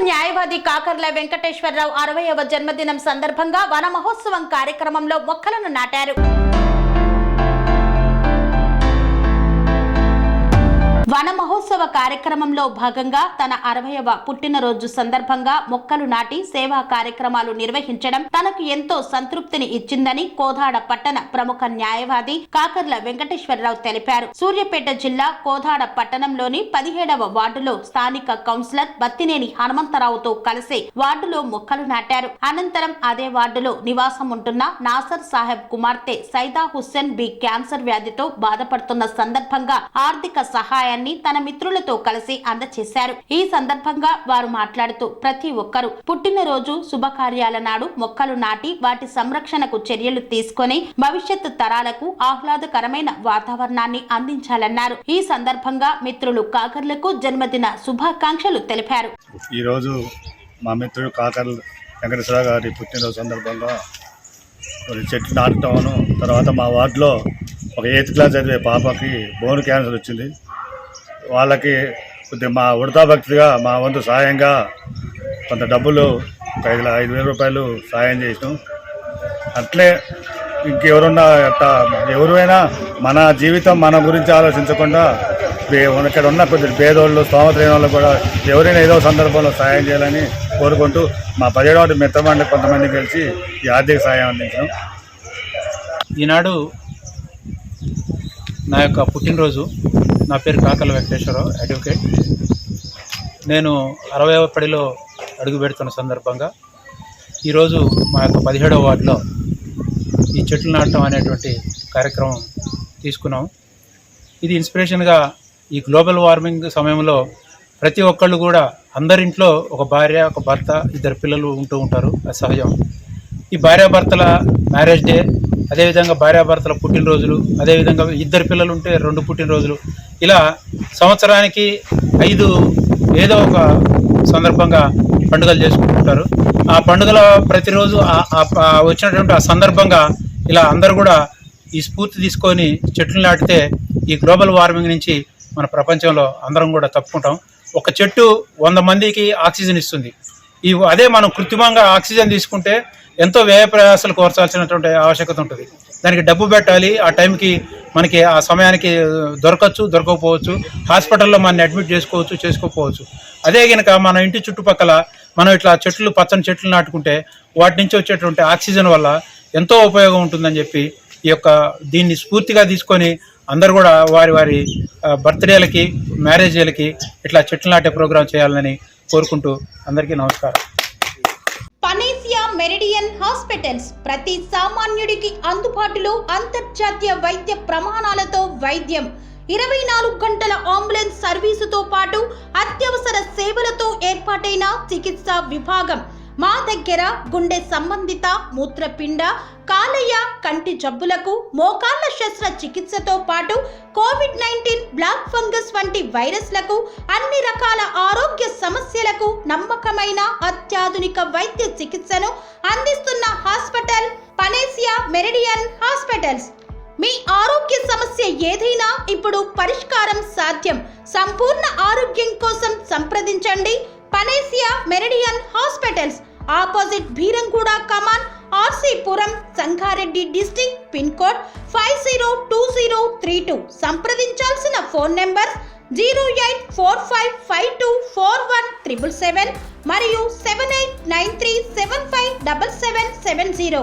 న్యాయవాది కాకర్ల వెంకటేశ్వరరావు 60వ జన్మదినం సందర్భంగా వన మహోత్సవం కార్యక్రమంలో మొక్కలను నాటారు. వన మహోత్సవ కార్యక్రమంలో భాగంగా తన 60వ పుట్టినరోజు సందర్భంగా మొక్కలు నాటి సేవా కార్యక్రమాలు నిర్వహించడం తనకు ఎంతో సంతృప్తిని ఇచ్చిందని కోదాడ పట్టణ ప్రముఖ న్యాయవాది కాకర్ల వెంకటేశ్వరరావు తెలిపారు. సూర్యాపేట జిల్లా కోదాడ పట్టణంలోని 17వ వార్డులో స్థానిక కౌన్సిలర్ బత్తినేని హనుమంతరావుతో కలిసి వార్డులో మొక్కలు నాటారు. అనంతరం అదే వార్డులో నివాసం ఉంటున్న నాసర్ సాహెబ్ కుమార్తె సైదా హుస్సేన్ బి క్యాన్సర్ వ్యాధితో బాధపడుతున్న సందర్భంగా ఆర్థిక సహాయాన్ని తన మిత్రులతో కలిసి అందజేశారు. ఈ సందర్భంగా వారు మాట్లాడుతూ ప్రతి ఒక్కరూ పుట్టినరోజు శుభకార్యాల నాడు మొక్కలు నాటి వాటి సంరక్షణకు చర్యలు తీసుకొని భవిష్యత్తు తరాలకు ఆహ్లాదకరమైన వాతావరణాన్ని అందించాలన్నారు. ఈ సందర్భంగా మిత్రులు కాకర్లకు జన్మదిన శుభాకాంక్షలు తెలిపారు. ఈ రోజు మా మిత్రుడు కాకర్ల వెంకటేశ్వరరావు గారి పుట్టినరోజు సందర్భంగా చెట్లు నాటడం, తర్వాత మా వార్డులో ఒక 8th క్లాస్ చదివే పాపకి బోన్ క్యాన్సర్ వచ్చింది. వాళ్ళకి కొద్దిగా మా ఉడతా భక్తిగా మా వంతు సాయంగా కొంత డబ్బులు 5,000 రూపాయలు సాయం చేసినాం. అట్లే ఇంకెవరున్నా ఎవరైనా మన జీవితం మన గురించి ఆలోచించకుండా ఇక్కడ ఉన్న కొద్ది పేదోళ్ళు స్తోమత లేని వాళ్ళు కూడా ఎవరైనా ఏదో సందర్భంలో సాయం చేయాలని కోరుకుంటూ మా 17వ మిత్రమండలి కొంతమంది కలిసి ఈ ఆర్థిక సాయం అందించడం. ఈనాడు నా యొక్క పుట్టినరోజు. నా పేరు కాకర్ల వెంకటేశ్వరరావు, అడ్వకేట్. నేను 60వ పడిలో అడుగు పెడుతున్న సందర్భంగా ఈరోజు మా యొక్క 17వ వార్డులో ఈ చెట్లు నాటడం అనేటువంటి కార్యక్రమం తీసుకున్నాం. ఇది ఇన్స్పిరేషన్గా ఈ గ్లోబల్ వార్మింగ్ సమయంలో ప్రతి ఒక్కళ్ళు కూడా అందరింట్లో ఒక భార్య, ఒక భర్త, 2 పిల్లలు ఉంటూ ఉంటారు, అది సహజం. ఈ భార్యాభర్తల మ్యారేజ్ డే, అదేవిధంగా భార్యాభర్తల పుట్టినరోజులు, అదేవిధంగా 2 పిల్లలు ఉంటే 2 పుట్టినరోజులు, ఇలా సంవత్సరానికి 5 ఏదో ఒక సందర్భంగా పండుగలు చేసుకుంటుంటారు. ఆ పండుగల ప్రతిరోజు వచ్చినటువంటి ఆ సందర్భంగా ఇలా అందరూ కూడా ఈ స్ఫూర్తి తీసుకొని చెట్లు నాటితే ఈ గ్లోబల్ వార్మింగ్ నుంచి మన ప్రపంచంలో అందరం కూడా తప్పుకుంటాం. ఒక చెట్టు 100 మందికి ఆక్సిజన్ ఇస్తుంది. అదే మనం కృత్రిమంగా ఆక్సిజన్ తీసుకుంటే ఎంతో వ్యయ ప్రయాసాలు కోర్చాల్సినటువంటి ఆవశ్యకత ఉంటుంది. దానికి డబ్బు పెట్టాలి. ఆ టైంకి మనకి ఆ సమయానికి దొరకకపోవచ్చు. హాస్పిటల్లో మనం అడ్మిట్ చేసుకోకపోవచ్చు. అదే కనుక మన ఇంటి చుట్టుపక్కల మనం ఇట్లా పచ్చని చెట్లు నాటుకుంటే వాటి నుంచి వచ్చేటువంటి ఆక్సిజన్ వల్ల ఎంతో ఉపయోగం ఉంటుందని చెప్పి దీన్ని స్ఫూర్తిగా తీసుకొని అందరూ కూడా వారి బర్త్డేలకి, మ్యారేజ్లకి ఇట్లా చెట్లు నాటే ప్రోగ్రాం చేయాలని కోరుకుంటూ అందరికీ నమస్కారం. పనేసియా మెరిడియన్ హాస్పిటల్స్ ప్రతి సామాన్యుడికి అందుబాటులో అంతర్జాతీయ వైద్య ప్రమాణాలతో వైద్యం, 24 గంటల అంబులెన్స్ సర్వీసుతో పాటు అత్యవసర సేవలతో ఏర్పాటైన చికిత్సా విభాగం. మా దగ్గర గుండె సంబంధిత, మూత్రపిండ, కాలేయ, కంటి జబ్బులకు, మోకాళ్ల శస్త్ర చికిత్సతో పాటు COVID-19, బ్లాక్ ఫంగస్ వంటి వైరస్లకు, అన్ని రకాల ఆరోగ్య సమస్యలకు నమ్మకమైన అత్యాధునిక వైద్య చికిత్సను అందిస్తున్న హాస్పిటల్ పనేసియా మెరిడియన్ హాస్పిటల్స్. మీ ఆరోగ్య సమస్య ఏదైనా ఇప్పుడు పరిష్కారం సాధ్యం. సంపూర్ణ ఆరోగ్యం కోసం సంప్రదించండి Panacea meridian hospitals, opposite Beeramguda కమాన్, RC Puram, Sangareddy district, pin code 502032. సంప్రదించాల్సిన phone number 0845524177 మరియు 7893757770.